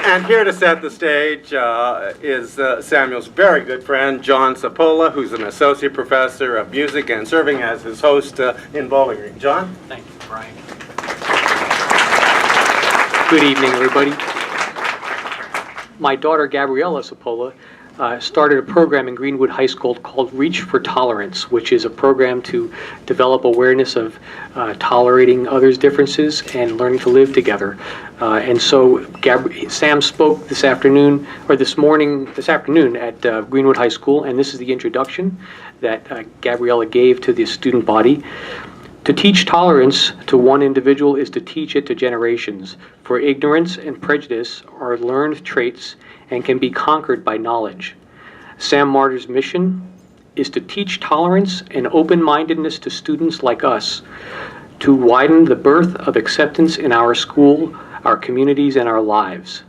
And here to set the stage is Samuel's very good friend, John Cipolla, who's an associate professor of music and serving as his host in Bowling Green. John? Thank you, Brian. Good evening, everybody. My daughter, Gabriella Cipolla, started a program in Greenwood High School called Reach for Tolerance, which is a program to develop awareness of tolerating others' differences and learning to live together. And so Sam spoke this afternoon at Greenwood High School, and this is the introduction that Gabriella gave to the student body. To teach tolerance to one individual is to teach it to generations, for ignorance and prejudice are learned traits and can be conquered by knowledge. Sam Marder's mission is to teach tolerance and open-mindedness to students like us, to widen the birth of acceptance in our school, our communities, and our lives.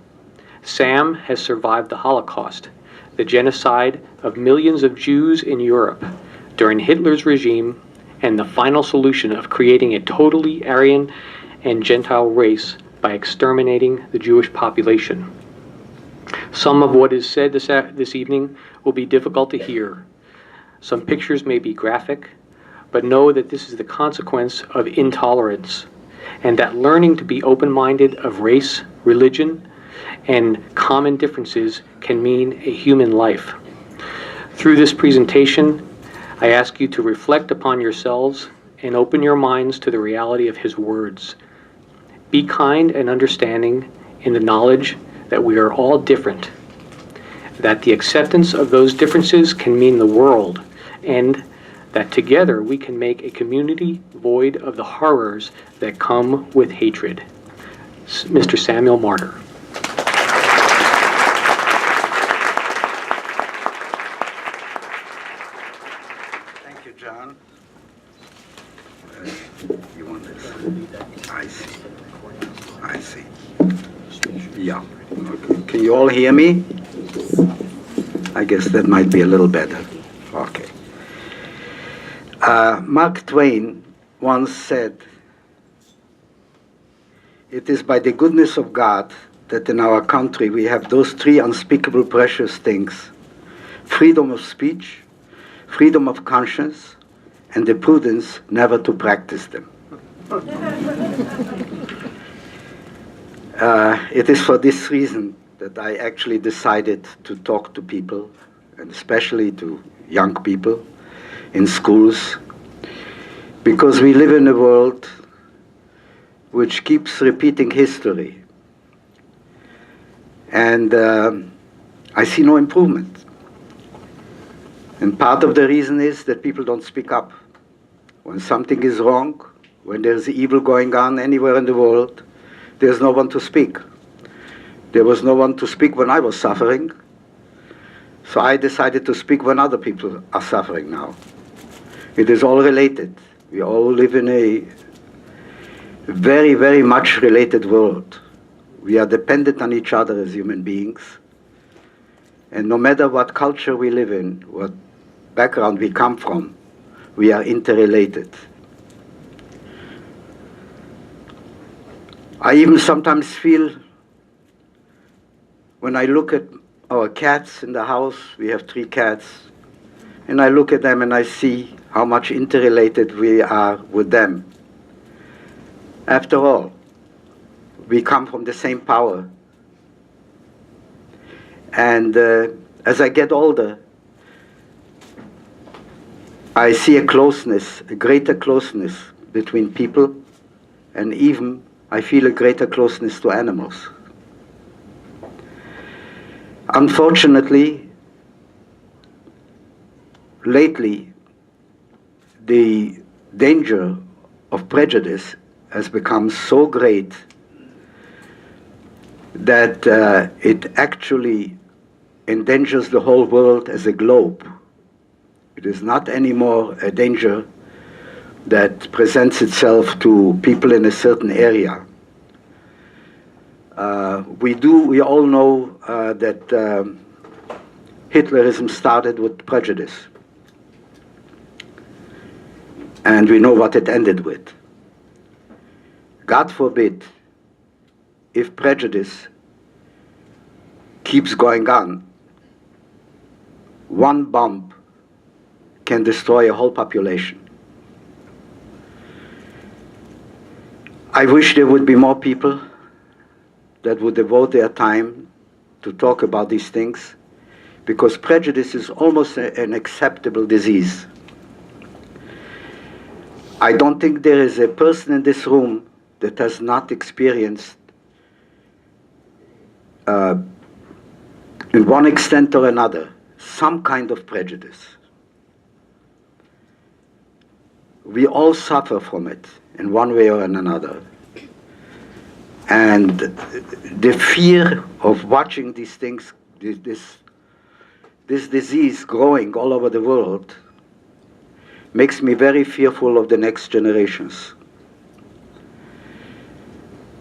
Sam has survived the Holocaust, the genocide of millions of Jews in Europe during Hitler's regime, and the final solution of creating a totally Aryan and Gentile race by exterminating the Jewish population. Some of what is said this evening will be difficult to hear. Some pictures may be graphic, but know that this is the consequence of intolerance, and that learning to be open-minded of race, religion, and common differences can mean a human life. Through this presentation, I ask you to reflect upon yourselves and open your minds to the reality of his words. Be kind and understanding in the knowledge that we are all different, that the acceptance of those differences can mean the world, and that together we can make a community void of the horrors that come with hatred. Mr. Samuel Marder. Thank you, John. You want this? I see. I see. Yeah. Okay. Can you all hear me? I guess that might be a little better. Okay. Mark Twain once said, "It is by the goodness of God that in our country we have those three unspeakable precious things: freedom of speech, freedom of conscience, and the prudence never to practice them." It is for this reason that I actually decided to talk to people, and especially to young people in schools, because we live in a world which keeps repeating history, and I see no improvement. And part of the reason is that people don't speak up. When something is wrong, when there's evil going on anywhere in the world, there's no one to speak. There was no one to speak when I was suffering, so I decided to speak when other people are suffering now. It is all related. We all live in a very, very much related world. We are dependent on each other as human beings, and no matter what culture we live in, what background we come from, we are interrelated. I even sometimes feel, when I look at our cats in the house, we have 3 cats, and I look at them and I see how much interrelated we are with them. After all, we come from the same power. And as I get older, I see a closeness, a greater closeness between people, and even I feel a greater closeness to animals. Unfortunately, lately, the danger of prejudice has become so great that it actually endangers the whole world as a globe. It is not anymore a danger that presents itself to people in a certain area. We all know that Hitlerism started with prejudice, and we know what it ended with. God forbid if prejudice keeps going on, one bomb can destroy a whole population. I wish there would be more people that would devote their time to talk about these things, because prejudice is almost an acceptable disease. I don't think there is a person in this room that has not experienced, in one extent or another, some kind of prejudice. We all suffer from it in one way or another. And the fear of watching these things, this disease growing all over the world, makes me very fearful of the next generations.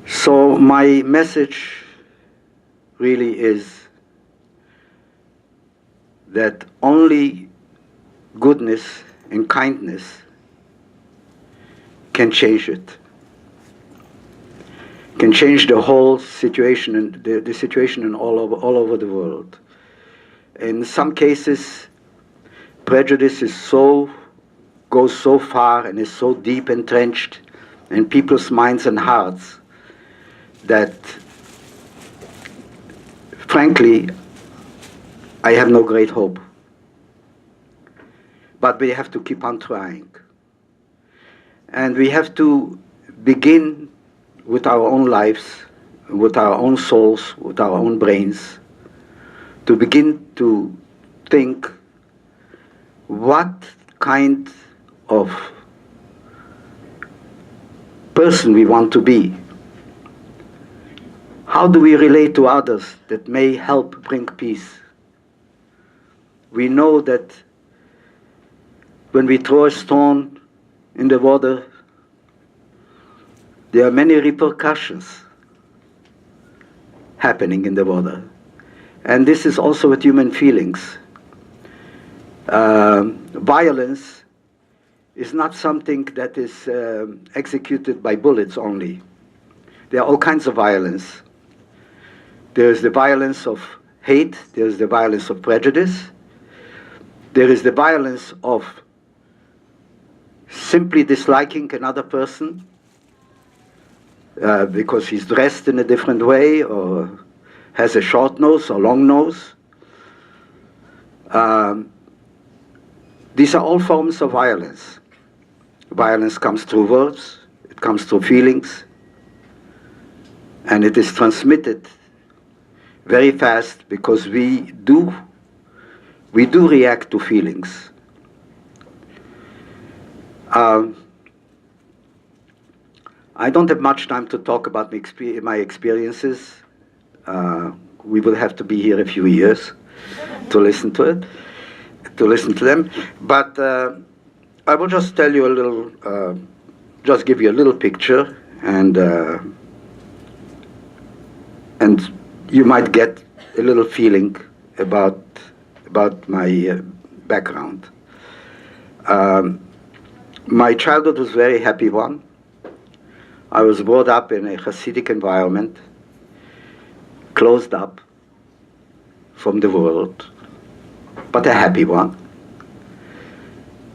So my message really is that only goodness and kindness can change it, can change the whole situation, and the situation in all over the world. In some cases, prejudice goes so far and is so deep entrenched in people's minds and hearts that, frankly, I have no great hope. But we have to keep on trying. And we have to begin with our own lives, with our own souls, with our own brains, to begin to think what kind of person we want to be. How do we relate to others that may help bring peace? We know that when we throw a stone in the water, there are many repercussions happening in the water. And this is also with human feelings. Violence is not something that is executed by bullets only. There are all kinds of violence. There is the violence of hate, there is the violence of prejudice, there is the violence of simply disliking another person because he's dressed in a different way or has a short nose or long nose. These are all forms of violence. Violence comes through words, it comes through feelings, and it is transmitted very fast because we do react to feelings. I don't have much time to talk about my experiences. We will have to be here a few years to listen to them. But I will just tell you a little, just give you a little picture, and you might get a little feeling about my background. My childhood was a very happy one. I was brought up in a Hasidic environment, closed up from the world, but a happy one.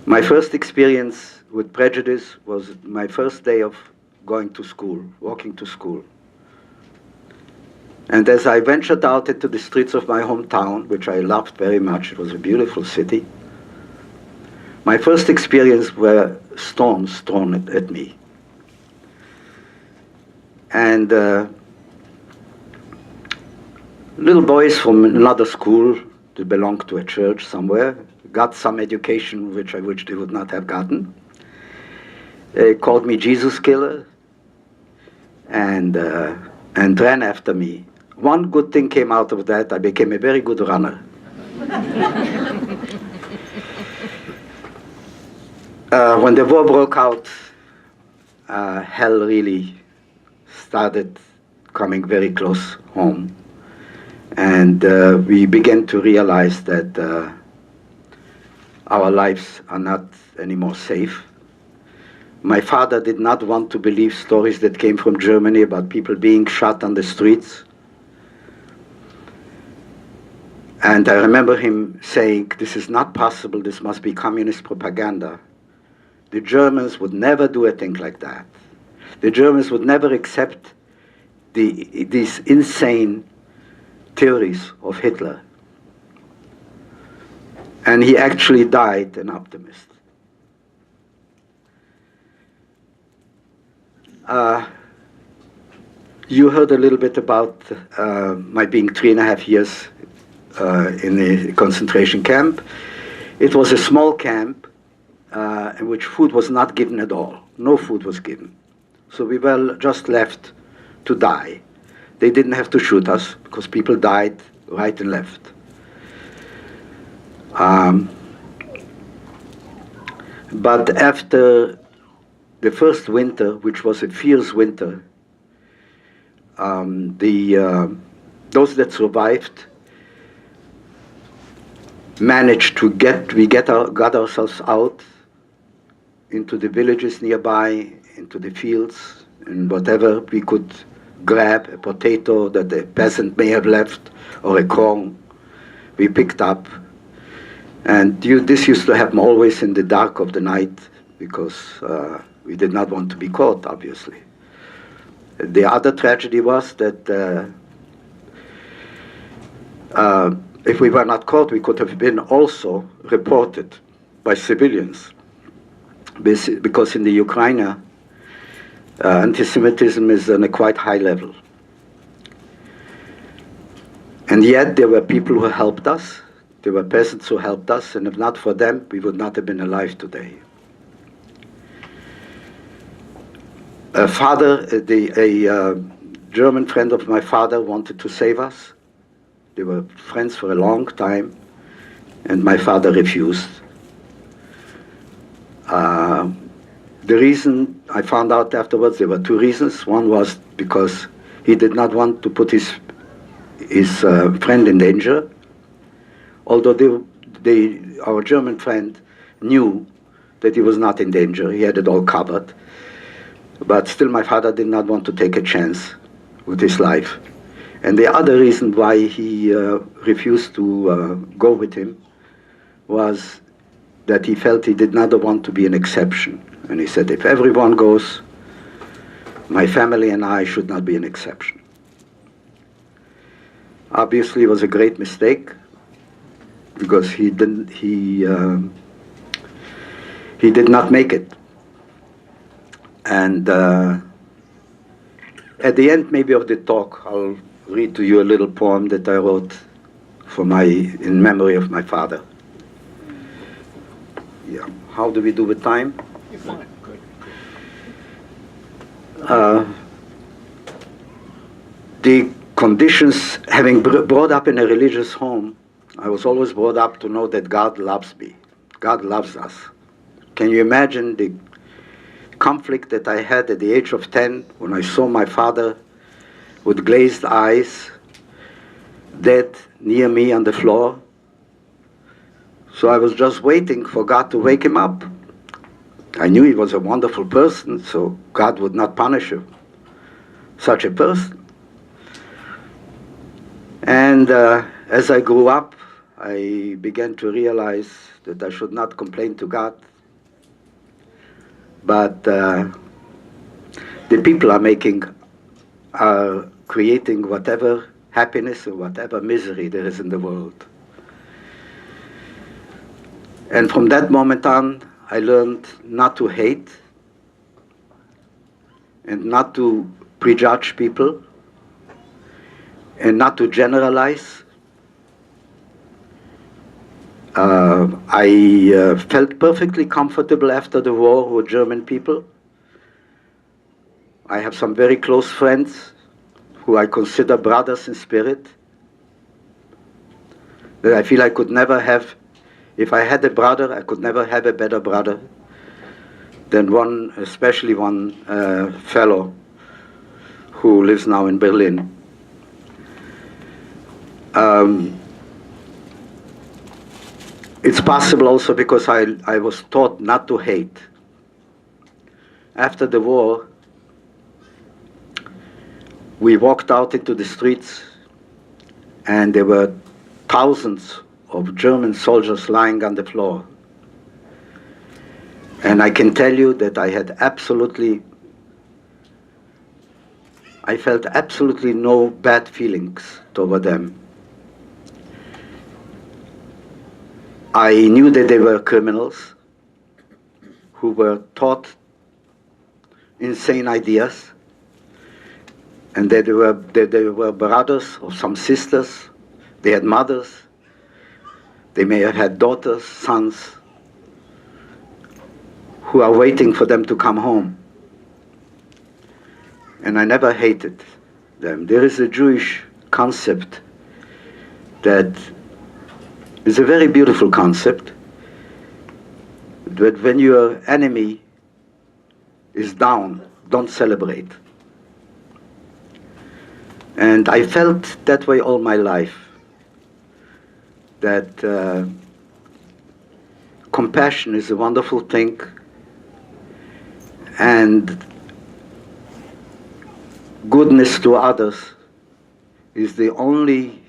My first experience with prejudice was my first day of going to school, walking to school. And as I ventured out into the streets of my hometown, which I loved very much, it was a beautiful city, my first experience were stones thrown at me. And little boys from another school that belonged to a church somewhere got some education which I wish they would not have gotten. They called me Jesus killer and ran after me. One good thing came out of that: I became a very good runner. When the war broke out, hell really started coming very close home. And we began to realize that our lives are not anymore safe. My father did not want to believe stories that came from Germany about people being shot on the streets. And I remember him saying, this is not possible, this must be communist propaganda. The Germans would never do a thing like that. The Germans would never accept these insane theories of Hitler. And he actually died an optimist. You heard a little bit about my being 3.5 years in a concentration camp. It was a small camp in which food was not given at all. No food was given. So we were just left to die. They didn't have to shoot us because people died right and left. But after the first winter, which was a fierce winter, those that survived managed to got ourselves out into the villages nearby, into the fields, and whatever we could grab, a potato that a peasant may have left, or a corn, we picked up. And this used to happen always in the dark of the night, because we did not want to be caught, obviously. The other tragedy was that if we were not caught, we could have been also reported by civilians. Because in the Ukraine, anti-Semitism is on a quite high level. And yet there were people who helped us. There were peasants who helped us, and if not for them, we would not have been alive today. A German friend of my father wanted to save us. They were friends for a long time, and my father refused. The reason I found out afterwards, there were two reasons. One was because he did not want to put his friend in danger, although our German friend knew that he was not in danger. He had it all covered. But still my father did not want to take a chance with his life. And the other reason why he refused to go with him was that he felt he did not want to be an exception. And he said, if everyone goes, my family and I should not be an exception. Obviously, it was a great mistake, because he did not make it. And at the end, maybe of the talk, I'll read to you a little poem that I wrote in memory of my father. Yeah. How do we do with time? You're fine. Good. The conditions, having brought up in a religious home, I was always brought up to know that God loves me. God loves us. Can you imagine the conflict that I had at the age of 10 when I saw my father with glazed eyes, dead near me on the floor? So I was just waiting for God to wake him up. I knew he was a wonderful person, so God would not punish him, such a person. And as I grew up, I began to realize that I should not complain to God, but the people are creating whatever happiness or whatever misery there is in the world. And from that moment on, I learned not to hate and not to prejudge people and not to generalize. I felt perfectly comfortable after the war with German people. I have some very close friends who I consider brothers in spirit, that I feel I could never have. If I had a brother, I could never have a better brother than one, especially one fellow who lives now in Berlin. It's possible also because I was taught not to hate. After the war, we walked out into the streets, and there were thousands of German soldiers lying on the floor. And I can tell you that I felt absolutely no bad feelings toward them. I knew that they were criminals who were taught insane ideas, and that they were brothers or some sisters. They had mothers. They may have had daughters, sons, who are waiting for them to come home. And I never hated them. There is a Jewish concept that is a very beautiful concept, that when your enemy is down, don't celebrate. And I felt that way all my life, that compassion is a wonderful thing, and goodness to others is the only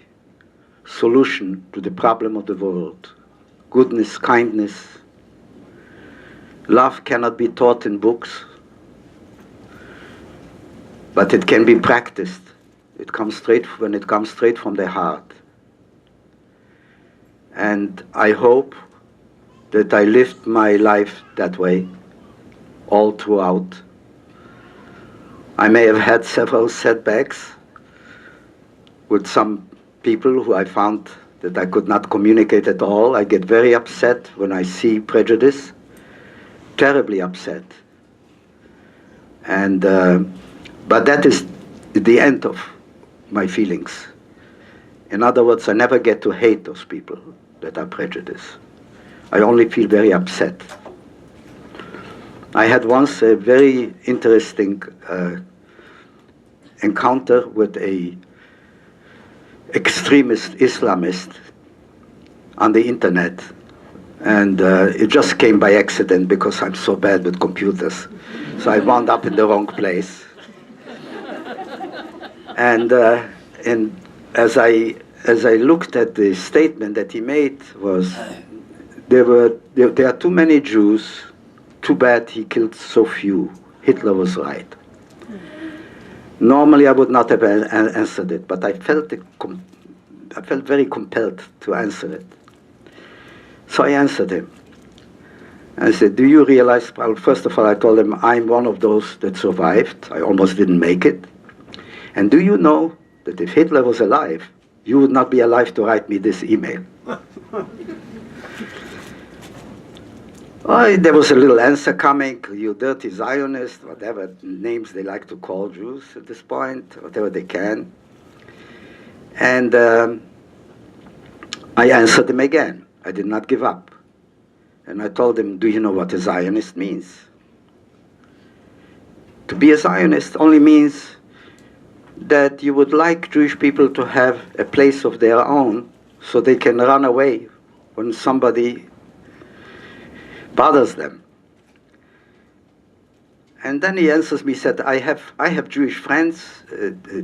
solution to the problem of the world. Goodness, kindness, love cannot be taught in books, but it can be practiced. It comes straight when it comes straight from the heart. And I hope that I lived my life that way all throughout. I may have had several setbacks with some people who I found that I could not communicate at all. I get very upset when I see prejudice, terribly upset. And but that is the end of my feelings. In other words, I never get to hate those people that are prejudiced. I only feel very upset. I had once a very interesting encounter with a extremist Islamist on the internet, and it just came by accident because I'm so bad with computers. So I wound up in the wrong place. And as I looked at the statement that he made, was there are too many Jews. Too bad he killed so few. Hitler was right. Normally I would not have answered it, but I felt very compelled to answer it. So I answered him. I said, do you realize, well, first of all, I told him, I'm one of those that survived. I almost didn't make it. And do you know that if Hitler was alive, you would not be alive to write me this email? Oh, there was a little answer coming, you dirty Zionist, whatever names they like to call Jews at this point, whatever they can. And I answered him again. I did not give up. And I told him, do you know what a Zionist means? To be a Zionist only means that you would like Jewish people to have a place of their own so they can run away when somebody bothers them. And then he answers me, said, I have Jewish friends.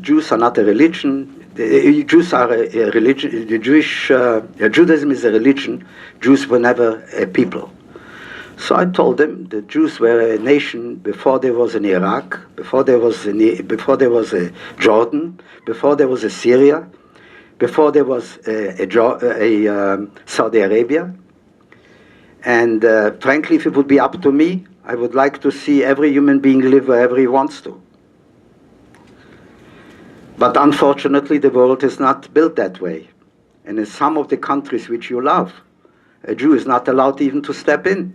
Jews are not a religion. Jews are a religion. Judaism is a religion. Jews were never a people. So I told him the Jews were a nation before there was an Iraq, before there was a Jordan, before there was a Syria, before there was a Saudi Arabia. And frankly, if it would be up to me, I would like to see every human being live wherever he wants to. But unfortunately, the world is not built that way. And in some of the countries which you love, a Jew is not allowed even to step in.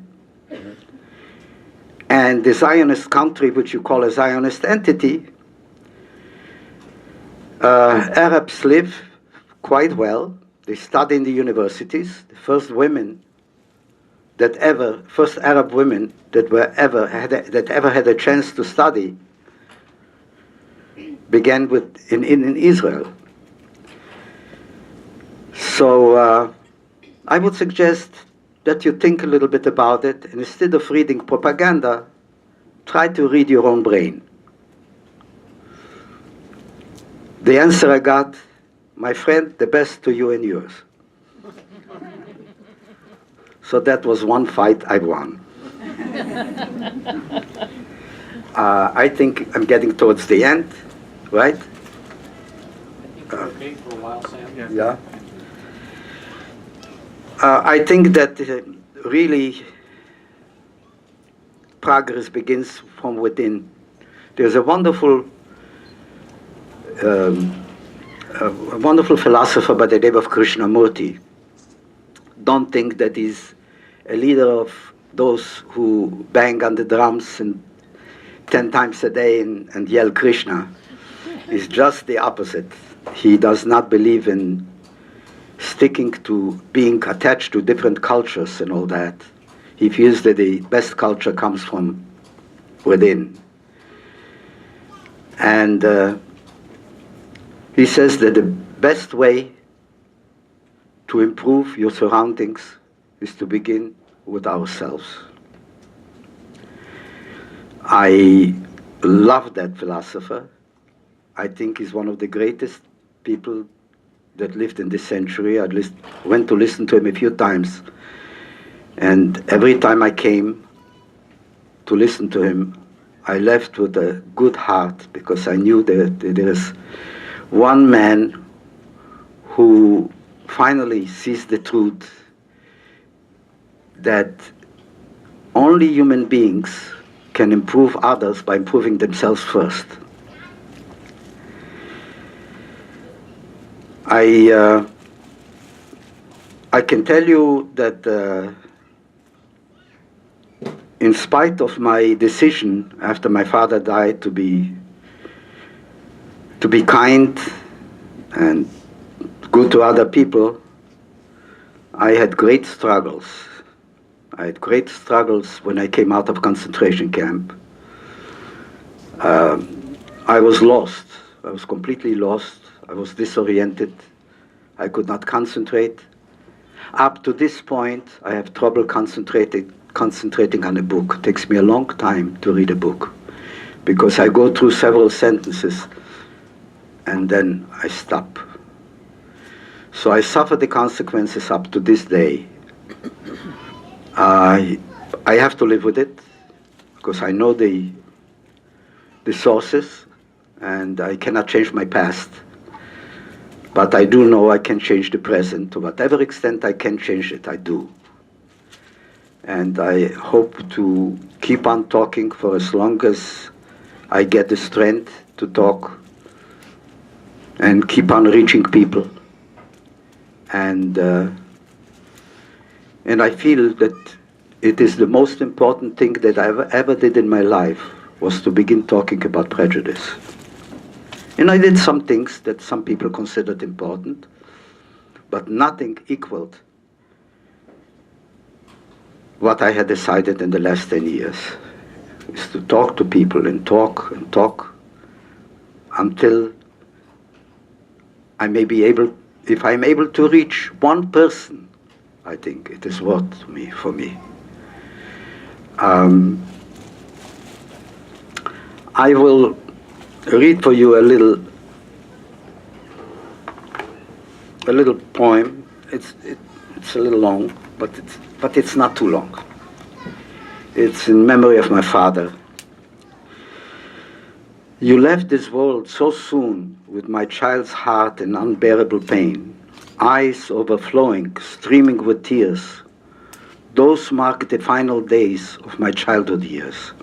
And the Zionist country, which you call a Zionist entity, Arabs live quite well. They study in the universities. The first Arab women that ever had a chance to study began in Israel. So I would suggest that you think a little bit about it, and instead of reading propaganda, try to read your own brain. The answer I got, my friend, the best to you and yours. So that was one fight I won. I think I'm getting towards the end, right? Okay for a while, Sam? Yeah. I think that really progress begins from within. There's a wonderful philosopher by the name of Krishnamurti. Don't think that he's a leader of those who bang on the drums and 10 times a day and yell Krishna. He's just the opposite. He does not believe in sticking to being attached to different cultures and all that. He feels that the best culture comes from within. And he says that the best way to improve your surroundings is to begin with ourselves. I love that philosopher. I think he's one of the greatest people that lived in this century. I went to listen to him a few times, and every time I came to listen to him, I left with a good heart, because I knew that there is one man who finally sees the truth that only human beings can improve others by improving themselves first. I can tell you that in spite of my decision after my father died to be kind and good to other people, I had great struggles. I had great struggles when I came out of concentration camp. I was lost. I was completely lost. I was disoriented. I could not concentrate. Up to this point, I have trouble concentrating on a book. It takes me a long time to read a book, because I go through several sentences and then I stop. So I suffer the consequences up to this day. I have to live with it, because I know the sources, and I cannot change my past. But I do know I can change the present. To whatever extent I can change it, I do. And I hope to keep on talking for as long as I get the strength to talk, and keep on reaching people. And I feel that it is the most important thing that I ever did in my life, was to begin talking about prejudice. And I did some things that some people considered important, but nothing equaled what I had decided in the last 10 years, is to talk to people and talk until I may be able, if I'm able to reach one person, I think it is worth for me. I will read for you a little poem. It's a little long, but it's not too long. It's in memory of my father. You left this world so soon, with my child's heart in unbearable pain, eyes overflowing, streaming with tears. Those marked the final days of my childhood years.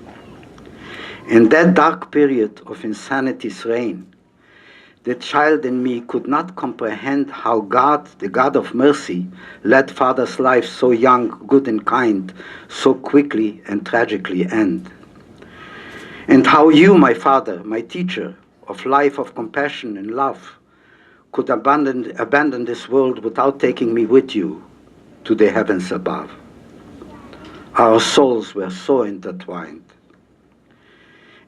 In that dark period of insanity's reign, the child in me could not comprehend how God, the God of mercy, let father's life so young, good and kind, so quickly and tragically end. And how you, my father, my teacher of life of compassion and love, could abandon this world without taking me with you to the heavens above. Our souls were so intertwined.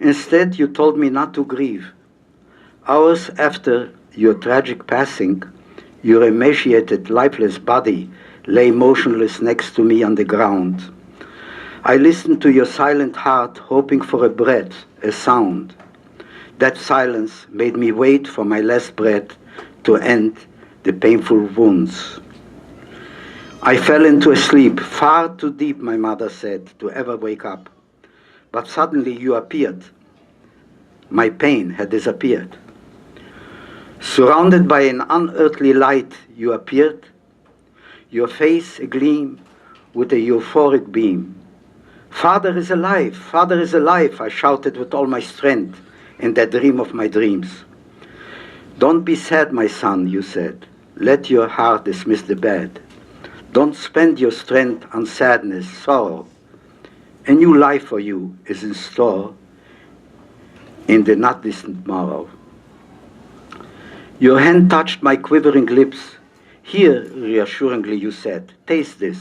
Instead, you told me not to grieve. Hours after your tragic passing, your emaciated, lifeless body lay motionless next to me on the ground. I listened to your silent heart, hoping for a breath, a sound. That silence made me wait for my last breath to end the painful wounds. I fell into a sleep, far too deep, my mother said, to ever wake up. But suddenly you appeared. My pain had disappeared. Surrounded by an unearthly light, you appeared, your face agleam with a euphoric beam. Father is alive, Father is alive, I shouted with all my strength in that dream of my dreams. Don't be sad, my son, you said. Let your heart dismiss the bad. Don't spend your strength on sadness, sorrow. A new life for you is in store in the not distant morrow. Your hand touched my quivering lips. Here, reassuringly, you said, taste this.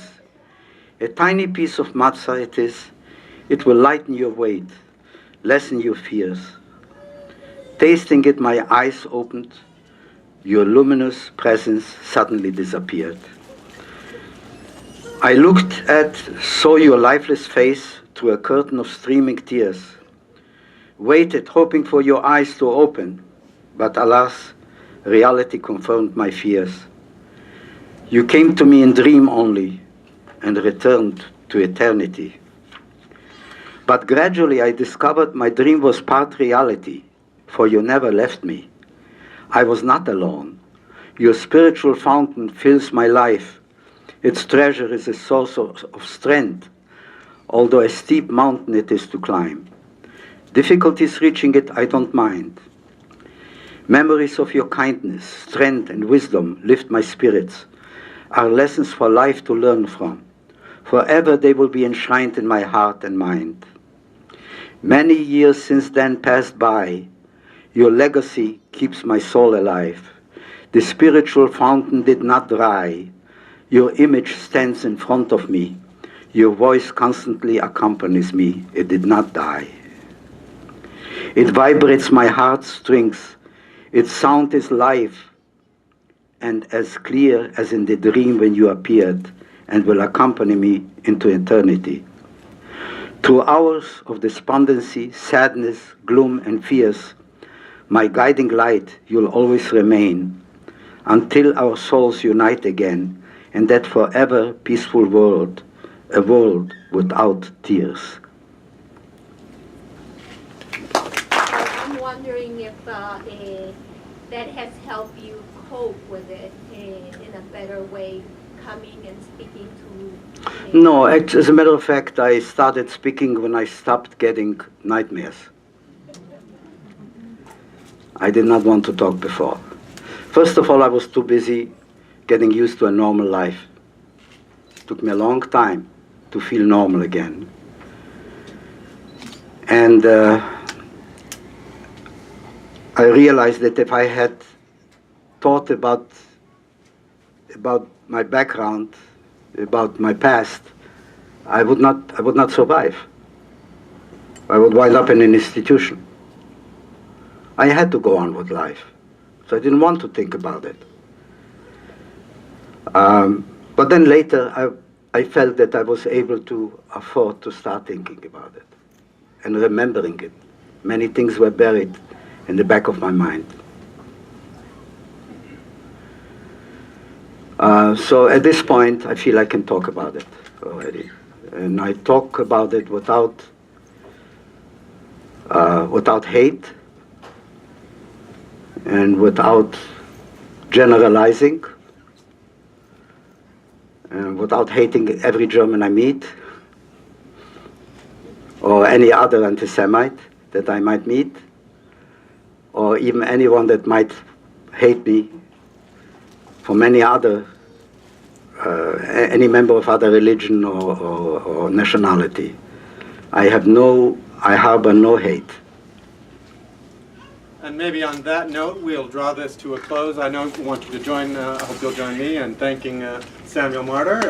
A tiny piece of matzah it is. It will lighten your weight, lessen your fears. Tasting it, my eyes opened. Your luminous presence suddenly disappeared. I looked at, saw your lifeless face through a curtain of streaming tears. Waited, hoping for your eyes to open, but alas, reality confirmed my fears. You came to me in dream only and returned to eternity. But gradually I discovered my dream was part reality, for you never left me. I was not alone. Your spiritual fountain fills my life. Its treasure is a source of strength, although a steep mountain it is to climb. Difficulties reaching it I don't mind. Memories of your kindness, strength, and wisdom lift my spirits, are lessons for life to learn from. Forever they will be enshrined in my heart and mind. Many years since then passed by. Your legacy keeps my soul alive. The spiritual fountain did not dry. Your image stands in front of me. Your voice constantly accompanies me. It did not die. It vibrates my heart's strings. Its sound is life and as clear as in the dream when you appeared, and will accompany me into eternity. Through hours of despondency, sadness, gloom, and fears, my guiding light you'll always remain, until our souls unite again in that forever peaceful world, a world without tears. I'm wondering if that has helped you cope with it in a better way, coming and speaking to... No, as a matter of fact, I started speaking when I stopped getting nightmares. I did not want to talk before. First of all, I was too busy getting used to a normal life. It took me a long time to feel normal again. And I realized that if I had thought about my background, about my past, I would not survive. I would wind up in an institution. I had to go on with life, so I didn't want to think about it. But then later, I felt that I was able to afford to start thinking about it and remembering it. Many things were buried in the back of my mind. So at this point, I feel I can talk about it already. And I talk about it without hate and without generalizing and without hating every German I meet or any other anti-Semite that I might meet, or even anyone that might hate me from any other, any member of other religion or nationality. I harbor no hate. And maybe on that note, we'll draw this to a close. I know you want you to join, I hope you'll join me in thanking Samuel Marder.